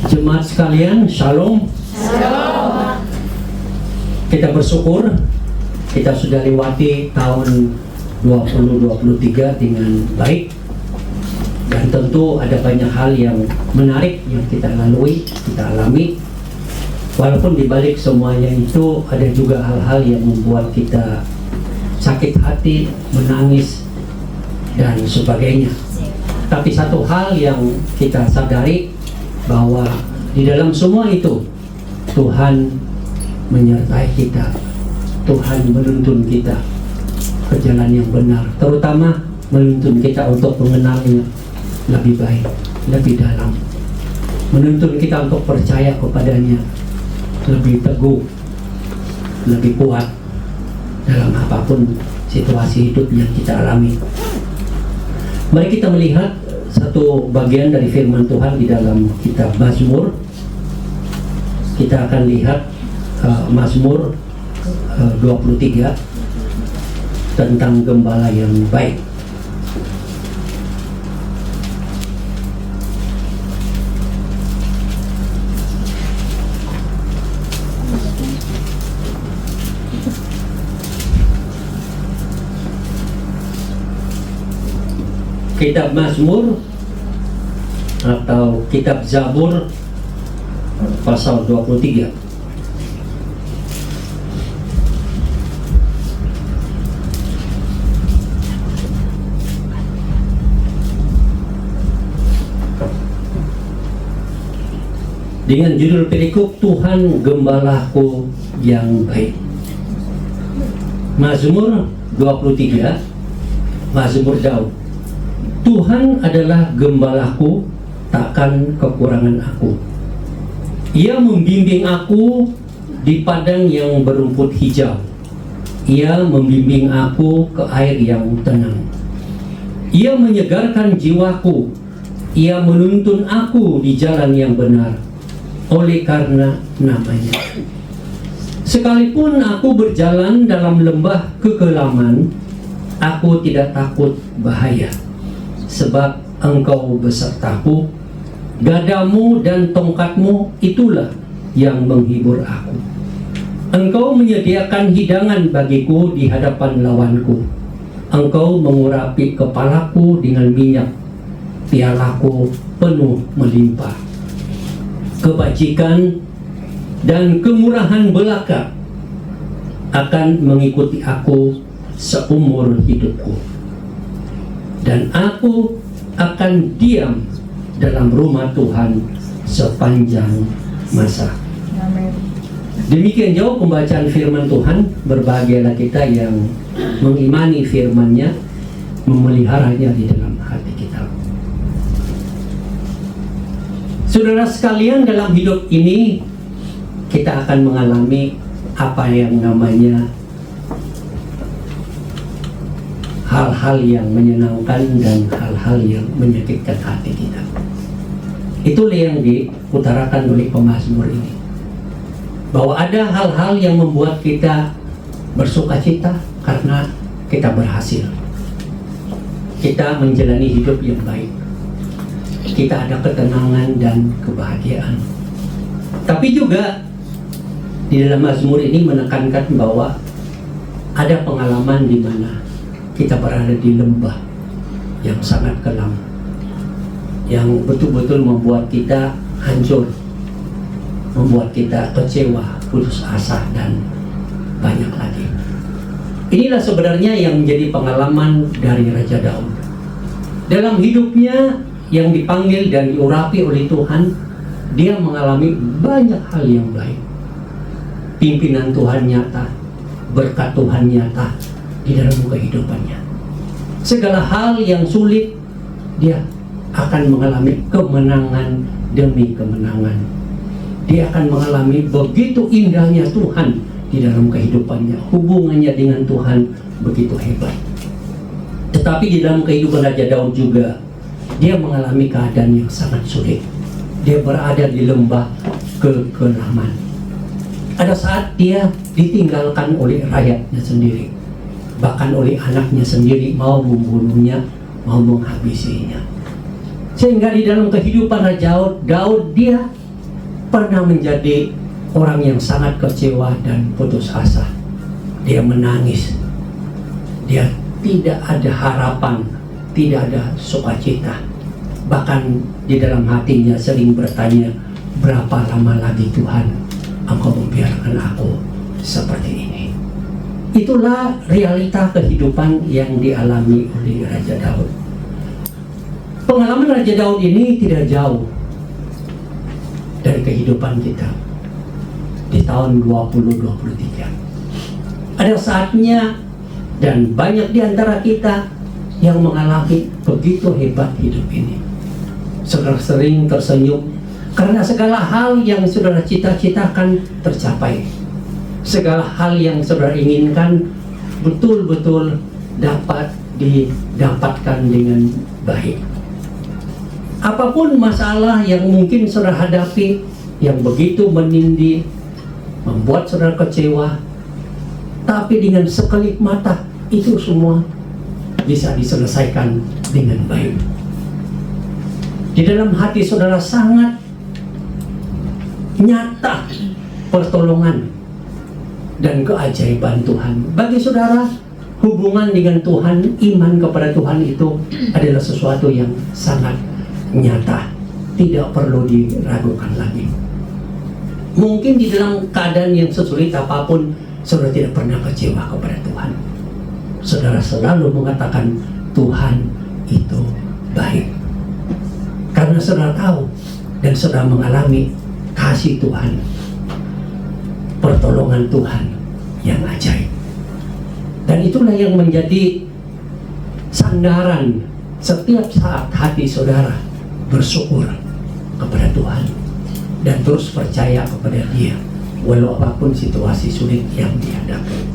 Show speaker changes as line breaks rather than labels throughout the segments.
Jemaat sekalian, Shalom.
Shalom.
Kita bersyukur kita sudah lewati tahun 2023 dengan baik. Dan tentu ada banyak hal yang menarik yang kita lalui, kita alami. Walaupun di balik semuanya itu ada juga hal-hal yang membuat kita sakit hati, menangis, dan sebagainya. Tapi satu hal yang kita sadari bahwa di dalam semua itu Tuhan menyertai kita, Tuhan menuntun kita ke jalan yang benar, terutama menuntun kita untuk mengenalnya lebih baik, lebih dalam, menuntun kita untuk percaya kepadanya lebih teguh, lebih kuat dalam apapun situasi hidup yang kita alami. Mari kita melihat satu bagian dari firman Tuhan di dalam kitab Mazmur. Kita akan lihat Mazmur 23 tentang gembala yang baik. Kitab Mazmur atau kitab Zabur pasal 23. Dengan judul perikop Tuhan Gembalaku yang baik. Mazmur 23, Mazmur Daud. Tuhan adalah gembalaku, takkan kekurangan aku. Ia membimbing aku di padang yang berumput hijau. Ia membimbing aku ke air yang tenang. Ia menyegarkan jiwaku. Ia menuntun aku di jalan yang benar, oleh karena namanya. Sekalipun aku berjalan dalam lembah kekelaman, aku tidak takut bahaya. Sebab Engkau besertaku, gadamu dan tongkatmu itulah yang menghibur aku. Engkau menyediakan hidangan bagiku di hadapan lawanku. Engkau mengurapi kepalaku dengan minyak, pialaku penuh melimpah. Kebajikan dan kemurahan belaka akan mengikuti aku seumur hidupku. Dan aku akan diam dalam rumah Tuhan sepanjang masa.
Amin.
Demikian jauh pembacaan firman Tuhan. Berbahagialah kita yang mengimani firman-Nya, memeliharanya di dalam hati kita. Saudara sekalian, dalam hidup ini kita akan mengalami apa yang namanya hal-hal yang menyenangkan dan hal-hal yang menyakitkan hati kita. Itulah yang diutarakan oleh pemazmur ini, bahwa ada hal-hal yang membuat kita bersukacita karena kita berhasil, kita menjalani hidup yang baik, kita ada ketenangan dan kebahagiaan. Tapi juga di dalam mazmur ini menekankan bahwa ada pengalaman di mana kita berada di lembah yang sangat kelam, yang betul-betul membuat kita hancur, membuat kita kecewa, putus asa, dan banyak lagi. Inilah sebenarnya yang menjadi pengalaman dari Raja Daud. Dalam hidupnya yang dipanggil dan diurapi oleh Tuhan, dia mengalami banyak hal yang baik. Pimpinan Tuhan nyata, berkat Tuhan nyata di dalam kehidupannya. Segala hal yang sulit, dia akan mengalami kemenangan demi kemenangan. Dia akan mengalami begitu indahnya Tuhan di dalam kehidupannya. Hubungannya dengan Tuhan begitu hebat. Tetapi di dalam kehidupan Raja Daud juga, dia mengalami keadaan yang sangat sulit. Dia berada di lembah kekelaman. Ada saat dia ditinggalkan oleh rakyatnya sendiri, bahkan oleh anaknya sendiri, mau membunuhnya, mau menghabisinya. Sehingga di dalam kehidupan Raja Daud, dia pernah menjadi orang yang sangat kecewa dan putus asa. Dia menangis. Dia tidak ada harapan, tidak ada sukacita. Bahkan di dalam hatinya sering bertanya, berapa lama lagi Tuhan Engkau membiarkan aku seperti ini? Itulah realita kehidupan yang dialami oleh Raja Daud. Pengalaman Raja Daud ini tidak jauh dari kehidupan kita di tahun 2023. Ada saatnya dan banyak di antara kita yang mengalami begitu hebat hidup ini. Saudara sering tersenyum karena segala hal yang saudara cita-citakan tercapai. Segala hal yang saudara inginkan betul-betul dapat didapatkan dengan baik. Apapun masalah yang mungkin saudara hadapi yang begitu menindih, membuat saudara kecewa, tapi dengan sekelip mata itu semua bisa diselesaikan dengan baik. Di dalam hati saudara sangat nyata pertolongan dan keajaiban Tuhan. Bagi saudara, hubungan dengan Tuhan, iman kepada Tuhan itu adalah sesuatu yang sangat nyata, tidak perlu diragukan lagi. Mungkin di dalam keadaan yang sesulit apapun, saudara tidak pernah kecewa kepada Tuhan. Saudara selalu mengatakan Tuhan itu baik, karena saudara tahu dan saudara mengalami kasih Tuhan, pertolongan Tuhan yang ajaib. Dan itulah yang menjadi sandaran setiap saat hati saudara bersyukur kepada Tuhan dan terus percaya kepada Dia walau apapun situasi sulit yang dihadapi.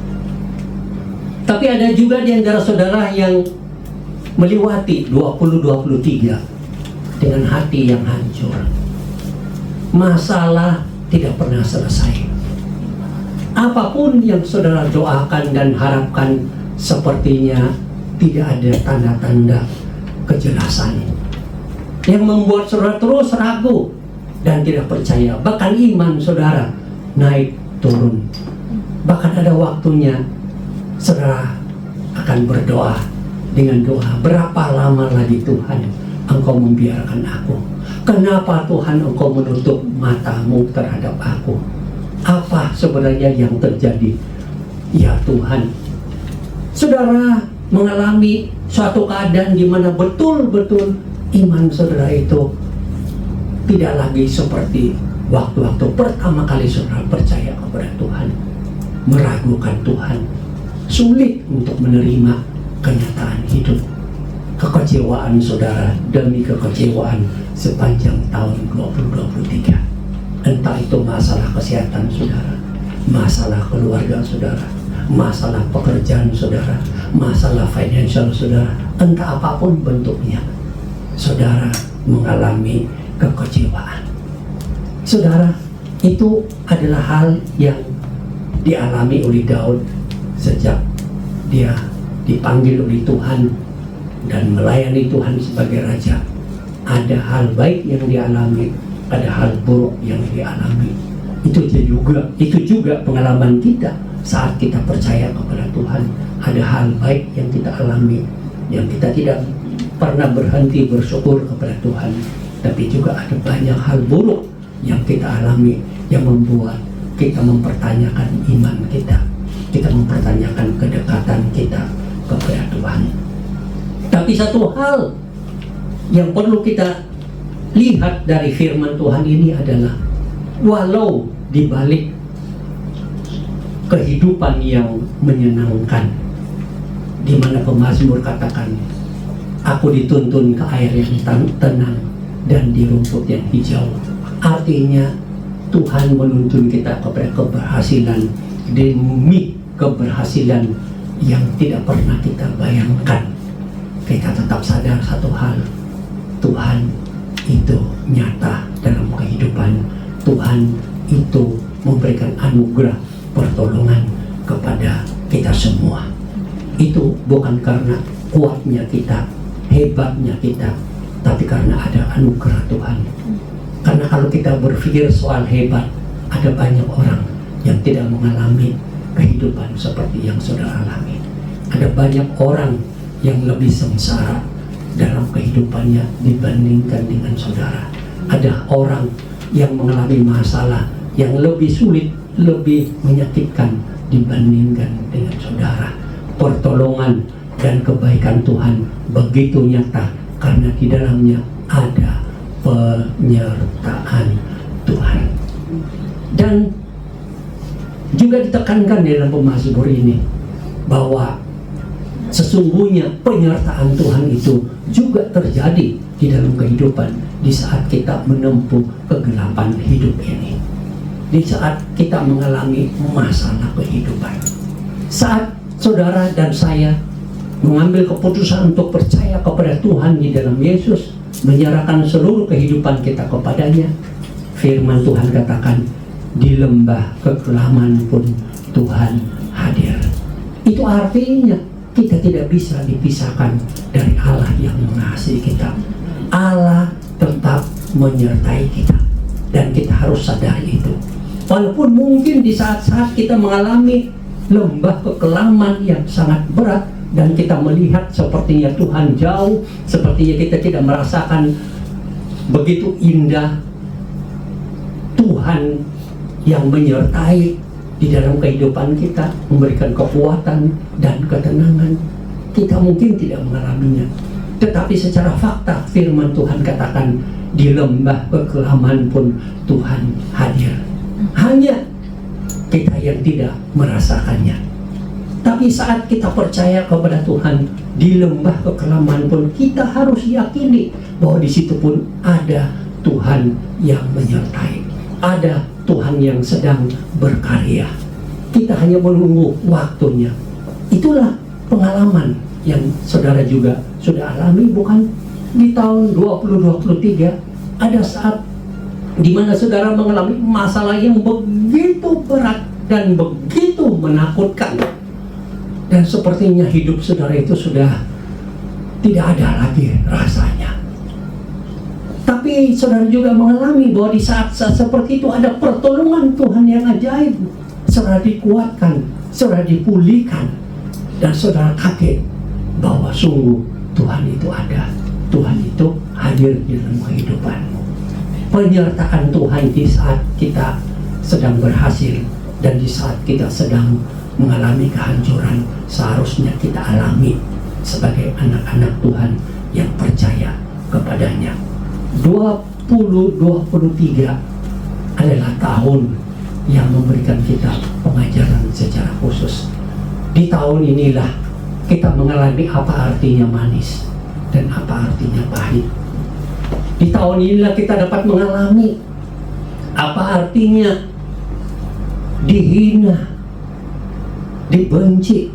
Tapi ada juga di antara saudara yang melewati 2023 dengan hati yang hancur. Masalah tidak pernah selesai. Apapun yang saudara doakan dan harapkan sepertinya tidak ada tanda-tanda kejelasan yang membuat saudara terus ragu dan tidak percaya. Bahkan iman saudara naik turun. Bahkan ada waktunya saudara akan berdoa dengan doa, berapa lama lagi Tuhan Engkau membiarkan aku? Kenapa Tuhan Engkau menutup matamu terhadap aku? Apa sebenarnya yang terjadi? Ya Tuhan, saudara mengalami suatu keadaan di mana betul-betul iman saudara itu tidak lagi seperti waktu-waktu pertama kali saudara percaya kepada Tuhan, meragukan Tuhan, sulit untuk menerima kenyataan hidup. Kekecewaan saudara demi kekecewaan sepanjang tahun 2023. Entah itu masalah kesehatan saudara, masalah keluarga saudara, masalah pekerjaan saudara, masalah financial saudara, entah apapun bentuknya, saudara mengalami kekecewaan. Saudara, itu adalah hal yang dialami oleh Daud sejak dia dipanggil oleh Tuhan dan melayani Tuhan sebagai raja. Ada hal baik yang dialami, ada hal buruk yang dialami. Itu juga pengalaman kita saat kita percaya kepada Tuhan. Ada hal baik yang kita alami, yang kita tidak pernah berhenti bersyukur kepada Tuhan. Tapi juga ada banyak hal buruk yang kita alami, yang membuat kita mempertanyakan iman kita. Kita mempertanyakan kedekatan kita kepada Tuhan. Tapi satu hal yang perlu kita lihat dari firman Tuhan ini adalah, walau di balik kehidupan yang menyenangkan, di mana pemazmur katakan, aku dituntun ke air yang tenang dan di rumput yang hijau. Artinya Tuhan menuntun kita kepada keberhasilan demi keberhasilan yang tidak pernah kita bayangkan. Kita tetap sadar satu hal, Tuhan itu nyata dalam kehidupan. Tuhan itu memberikan anugerah pertolongan kepada kita semua. Itu bukan karena kuatnya kita, hebatnya kita, tapi karena ada anugerah Tuhan. Karena kalau kalau kita berpikir soal hebat, ada banyak orang yang tidak mengalami kehidupan seperti yang saudara alami. Ada banyak orang yang lebih sengsara dalam kehidupannya dibandingkan dengan saudara. Ada orang yang mengalami masalah yang lebih sulit, lebih menyakitkan dibandingkan dengan saudara. Pertolongan dan kebaikan Tuhan begitu nyata karena di dalamnya ada penyertaan Tuhan. Dan juga ditekankan dalam pemazmur ini bahwa sesungguhnya penyertaan Tuhan itu juga terjadi di dalam kehidupan di saat kita menempuh kegelapan hidup ini, di saat kita mengalami masalah kehidupan. Saat saudara dan saya mengambil keputusan untuk percaya kepada Tuhan di dalam Yesus, menyerahkan seluruh kehidupan kita kepadanya, firman Tuhan katakan, di lembah kekelaman pun Tuhan hadir. Itu artinya kita tidak bisa dipisahkan dari Allah yang mengasihi kita. Allah tetap menyertai kita dan kita harus sadari itu. Walaupun mungkin di saat-saat kita mengalami lembah kekelaman yang sangat berat dan kita melihat sepertinya Tuhan jauh, sepertinya kita tidak merasakan begitu indah Tuhan yang menyertai di dalam kehidupan kita, memberikan kekuatan dan ketenangan. Kita mungkin tidak mengalaminya, tetapi secara fakta firman Tuhan katakan, di lembah kekelaman pun Tuhan hadir. Hanya kita yang tidak merasakannya. Tapi saat kita percaya kepada Tuhan, di lembah kekelaman pun kita harus yakini bahwa di situ pun ada Tuhan yang menyertai. Ada Tuhan yang sedang berkarya. Kita hanya menunggu waktunya. Itulah pengalaman yang saudara juga sudah alami, bukan? Di tahun 2023 ada saat di mana saudara mengalami masalah yang begitu berat dan begitu menakutkan. Dan sepertinya hidup saudara itu sudah tidak ada lagi rasanya. Tapi saudara juga mengalami bahwa di saat-saat seperti itu ada pertolongan Tuhan yang ajaib. Saudara dikuatkan, saudara dipulihkan, dan saudara kaget bahwa sungguh Tuhan itu ada. Tuhan itu hadir di dalam kehidupanmu. Penyertaan Tuhan di saat kita sedang berhasil dan di saat kita sedang mengalami kehancuran seharusnya kita alami sebagai anak-anak Tuhan yang percaya kepadanya. 2023 adalah tahun yang memberikan kita pengajaran secara khusus. Di tahun inilah kita mengalami apa artinya manis dan apa artinya pahit. Di tahun inilah kita dapat mengalami apa artinya dihina, dibenci,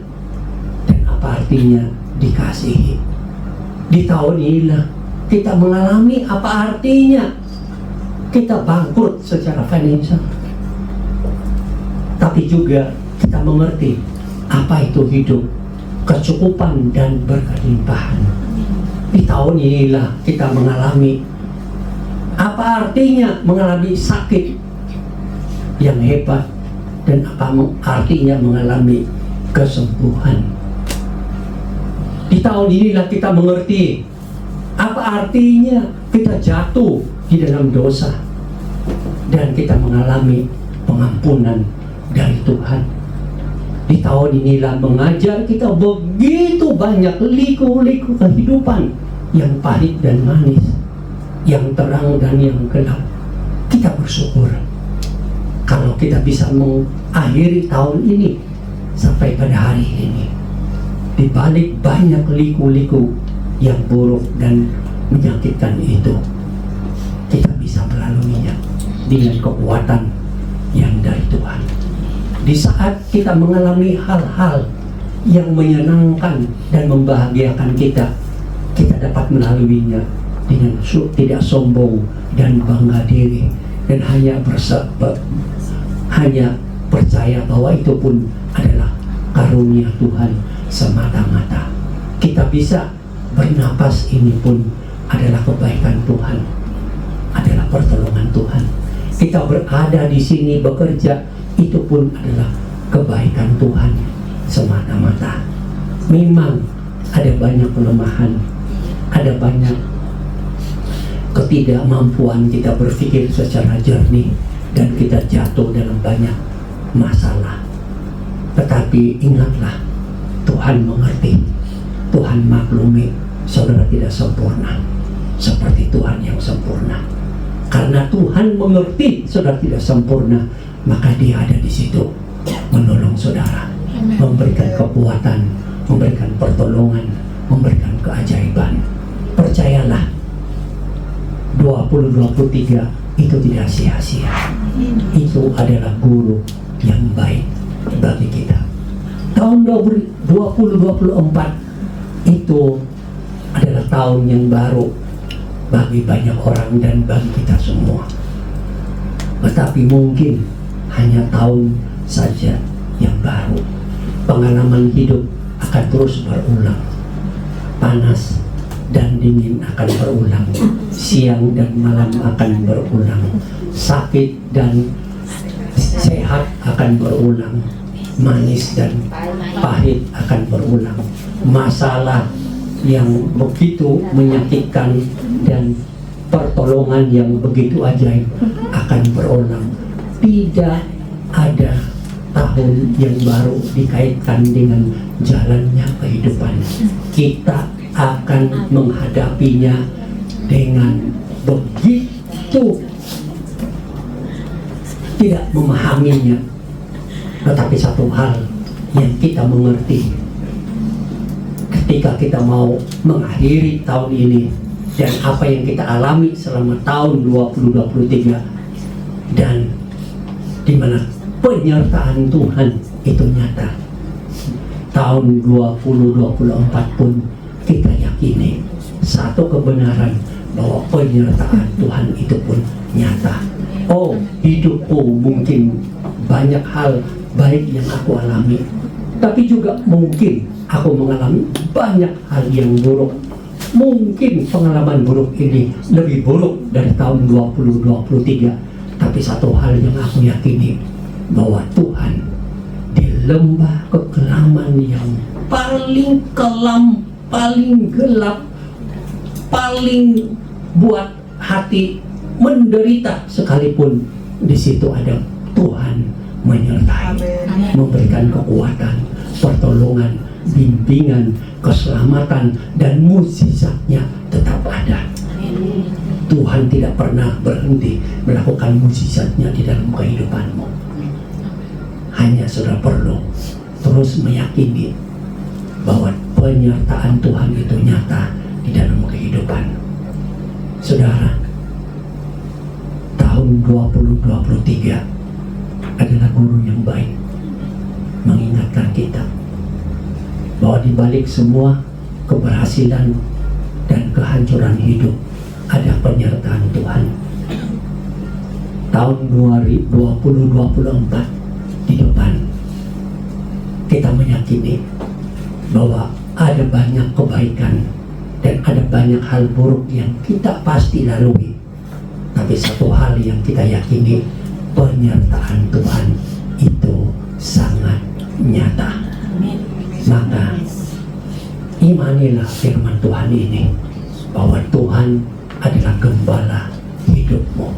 dan apa artinya dikasihi. Di tahun inilah kita mengalami apa artinya kita bangkrut secara finansial. Tapi juga kita mengerti apa itu hidup, kecukupan dan berkelimpahan. Di tahun inilah kita mengalami apa artinya mengalami sakit yang hebat dan apa artinya mengalami kesembuhan. Di tahun inilah kita mengerti apa artinya kita jatuh di dalam dosa dan kita mengalami pengampunan dari Tuhan. Di tahun inilah mengajar kita begitu banyak liku-liku kehidupan yang pahit dan manis, yang terang dan yang gelap. Kita bersyukur kalau kita bisa mengakhiri tahun ini sampai pada hari ini. Di balik banyak liku-liku yang buruk dan menyakitkan itu, kita bisa melaluinya dengan kekuatan yang dari Tuhan. Di saat kita mengalami hal-hal yang menyenangkan dan membahagiakan kita, kita dapat melaluinya dengan tidak sombong dan bangga diri, dan hanya percaya bahwa itu pun adalah karunia Tuhan semata-mata. Kita bisa bernapas, ini pun adalah kebaikan Tuhan. adalah pertolongan Tuhan. Kita berada di sini bekerja, itu pun adalah kebaikan Tuhan semata-mata. Memang ada banyak kelemahan, ada banyak ketidakmampuan kita berpikir secara jernih, dan kita jatuh dalam banyak masalah. Tetapi ingatlah, Tuhan mengerti, Tuhan maklumi saudara tidak sempurna seperti Tuhan yang sempurna. Karena Tuhan mengerti saudara tidak sempurna, maka Dia ada di situ menolong saudara, memberikan kekuatan, memberikan pertolongan, memberikan keajaiban. Percayalah, 2023 itu tidak sia-sia. Itu adalah guru yang baik bagi kita. Tahun 2024 itu adalah tahun yang baru bagi banyak orang dan bagi kita semua. Tetapi mungkin hanya tahun saja yang baru. Pengalaman hidup akan terus berulang. Panas dan dingin akan berulang, siang dan malam akan berulang, sakit dan sehat akan berulang, manis dan pahit akan berulang, masalah yang begitu menyakitkan dan pertolongan yang begitu ajaib akan berulang. Tidak ada tahun yang baru dikaitkan dengan jalannya kehidupan. Kita akan menghadapinya dengan begitu tidak memahaminya. Tetapi satu hal yang kita mengerti, ketika kita mau mengakhiri tahun ini dan apa yang kita alami selama tahun 2023, dan di mana penyertaan Tuhan itu nyata, tahun 2024 pun kita yakini satu kebenaran bahwa penyertaan Tuhan itu pun nyata. Oh, hidupku mungkin banyak hal baik yang aku alami, tapi juga mungkin aku mengalami banyak hal yang buruk. Mungkin pengalaman buruk ini lebih buruk dari tahun 2023, tapi satu hal yang aku yakini, bahwa Tuhan di lembah kekelaman yang paling kelam, paling gelap, paling buat hati menderita sekalipun, di situ ada Tuhan menyertai, memberikan kekuatan, pertolongan, bimbingan, keselamatan, dan mukjizatnya tetap ada. Tuhan tidak pernah berhenti melakukan mukjizatnya di dalam kehidupanmu. Hanya saudara perlu terus meyakini bahwa penyertaan Tuhan itu nyata di dalam kehidupan saudara. Tahun 2023 adalah guru yang baik, mengingatkan kita bahwa di balik semua keberhasilan dan kehancuran hidup ada penyertaan Tuhan. Tahun 2024 di depan, kita meyakini bahwa ada banyak kebaikan dan ada banyak hal buruk yang kita pasti lalui. Tapi satu hal yang kita yakini, penyertaan Tuhan itu sangat nyata. Maka imanilah firman Tuhan ini, bahwa Tuhan adalah gembala hidupmu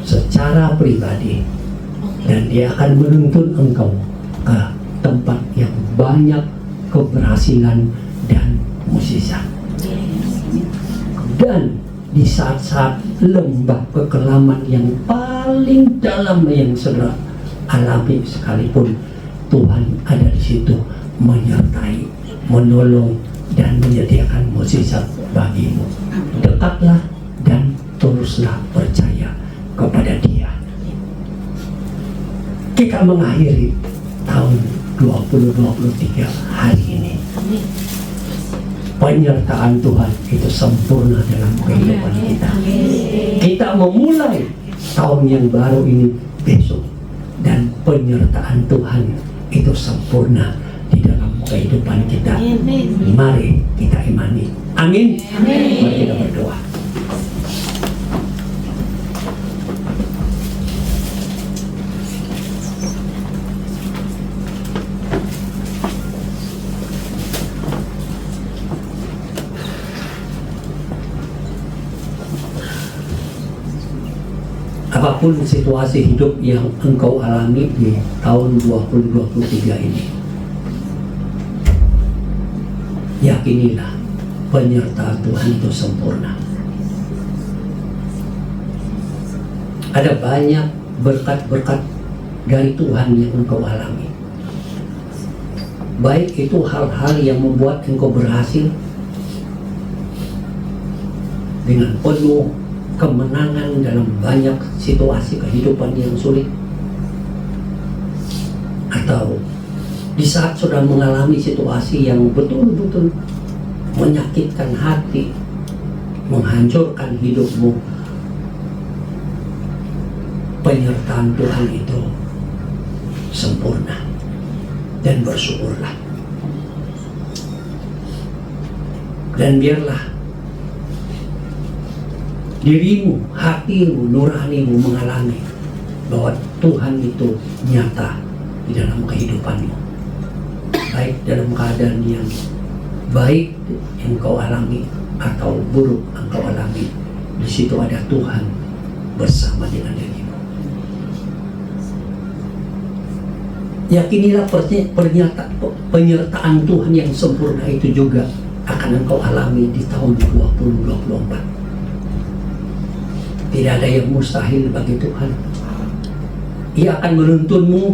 secara pribadi, dan Dia akan menuntun engkau ke tempat yang banyak keberhasilan dan mukjizat. Dan di saat-saat lembah kekelaman yang paling dalam yang saudara alami sekalipun, Tuhan ada di situ menyertai, menolong, dan menyediakan mukjizat bagimu. Dekatlah dan teruslah percaya kepada Dia. Kita mengakhiri tahun 2023 hari ini. Penyertaan Tuhan itu sempurna dalam kehidupan kita. Kita memulai tahun yang baru ini besok, dan penyertaan Tuhan itu sempurna di dalam kehidupan kita. Mari kita imani. Amin. Mari kita berdoa. apapun situasi hidup yang engkau alami di tahun 2023 ini, yakinilah penyertaan Tuhan itu sempurna. Ada banyak berkat-berkat dari Tuhan yang engkau alami. Baik itu hal-hal yang membuat engkau berhasil dengan penuh kemenangan dalam banyak situasi kehidupan yang sulit, atau di saat sudah mengalami situasi yang betul-betul menyakitkan hati, menghancurkan hidupmu, penyertaan Tuhan itu sempurna. Dan bersyukurlah. Dan biarlah dirimu, hatimu, nuranimu mengalami bahwa Tuhan itu nyata di dalam kehidupanmu. Baik dalam keadaan yang baik yang kau alami atau buruk yang kau alami, di situ ada Tuhan bersama dengan dirimu. Yakinilah penyertaan Tuhan yang sempurna itu juga akan engkau alami di tahun 2024. Tidak ada yang mustahil bagi Tuhan. Ia akan menuntunmu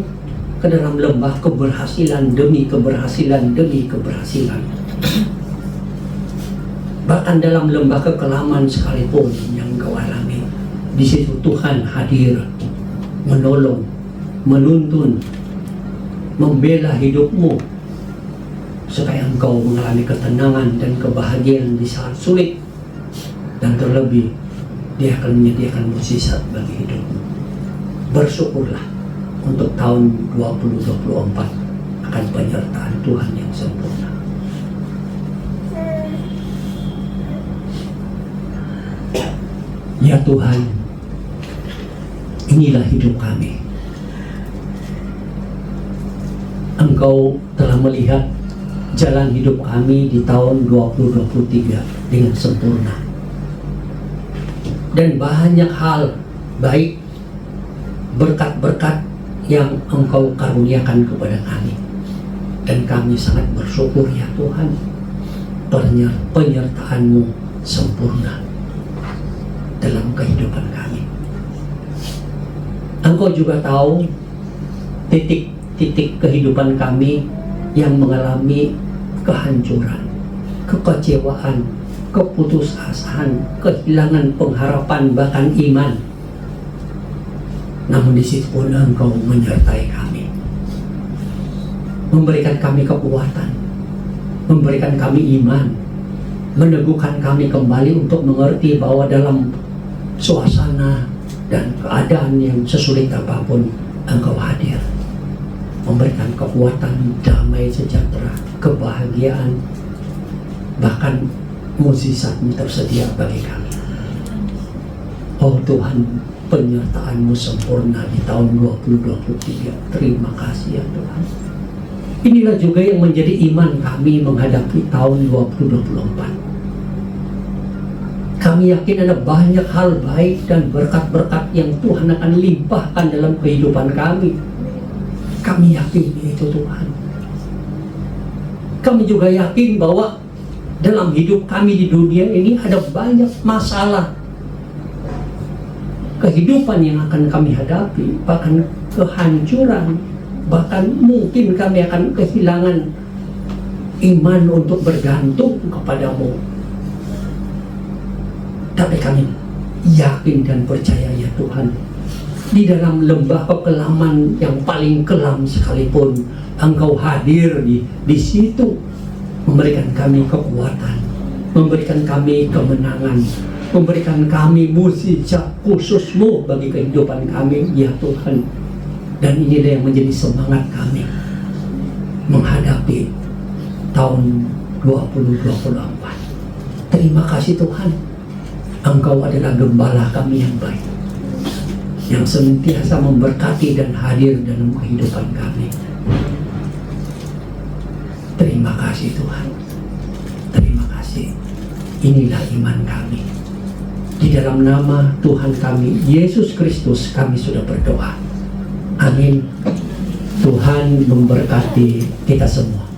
ke dalam lembah keberhasilan demi keberhasilan demi keberhasilan. Bahkan dalam lembah kekelaman sekalipun yang engkau alami, di situ Tuhan hadir, menolong, menuntun, membela hidupmu supaya engkau mengalami ketenangan dan kebahagiaan di saat sulit, dan terlebih Dia akan menyediakan mukjizat bagi hidupmu. Bersyukurlah untuk tahun 2024 akan penyertaan Tuhan yang sempurna. Ya Tuhan, inilah hidup kami. Engkau telah melihat jalan hidup kami di tahun 2023 dengan sempurna. Dan banyak hal baik, berkat-berkat yang Engkau karuniakan kepada kami. Dan kami sangat bersyukur ya Tuhan, penyertaan-Mu sempurna dalam kehidupan kami. Engkau juga tahu titik kehidupan kami yang mengalami kehancuran, kekecewaan, keputusasaan, kehilangan pengharapan, bahkan iman. Namun di situ pun Engkau menyertai kami, memberikan kami kekuatan, memberikan kami iman, meneguhkan kami kembali untuk mengerti bahwa dalam suasana dan keadaan yang sesulit apapun Engkau hadir, memberikan kekuatan, damai sejahtera, kebahagiaan, bahkan mukjizat-Mu tersedia bagi kami. Oh Tuhan, penyertaan-Mu sempurna di tahun 2023. Terima kasih ya Tuhan. Inilah juga yang menjadi iman kami menghadapi tahun 2024. Kami yakin ada banyak hal baik dan berkat-berkat yang Tuhan akan limpahkan dalam kehidupan kami. Kami yakin itu Tuhan. Kami juga yakin bahwa dalam hidup kami di dunia ini ada banyak masalah kehidupan yang akan kami hadapi, bahkan kehancuran, bahkan mungkin kami akan kehilangan iman untuk bergantung kepada-Mu. Tapi kami yakin dan percaya ya Tuhan, di dalam lembah kekelaman yang paling kelam sekalipun Engkau hadir di situ, memberikan kami kekuatan, memberikan kami kemenangan, memberikan kami mukjizat khusus-Mu bagi kehidupan kami ya Tuhan. Dan inilah yang menjadi semangat kami menghadapi tahun 2024. Terima kasih Tuhan, Engkau adalah gembala kami yang baik, yang senantiasa memberkati dan hadir dalam kehidupan kami. Terima kasih Tuhan, terima kasih. Inilah iman kami. Di dalam nama Tuhan kami Yesus Kristus kami sudah berdoa. Amin. Tuhan memberkati kita semua.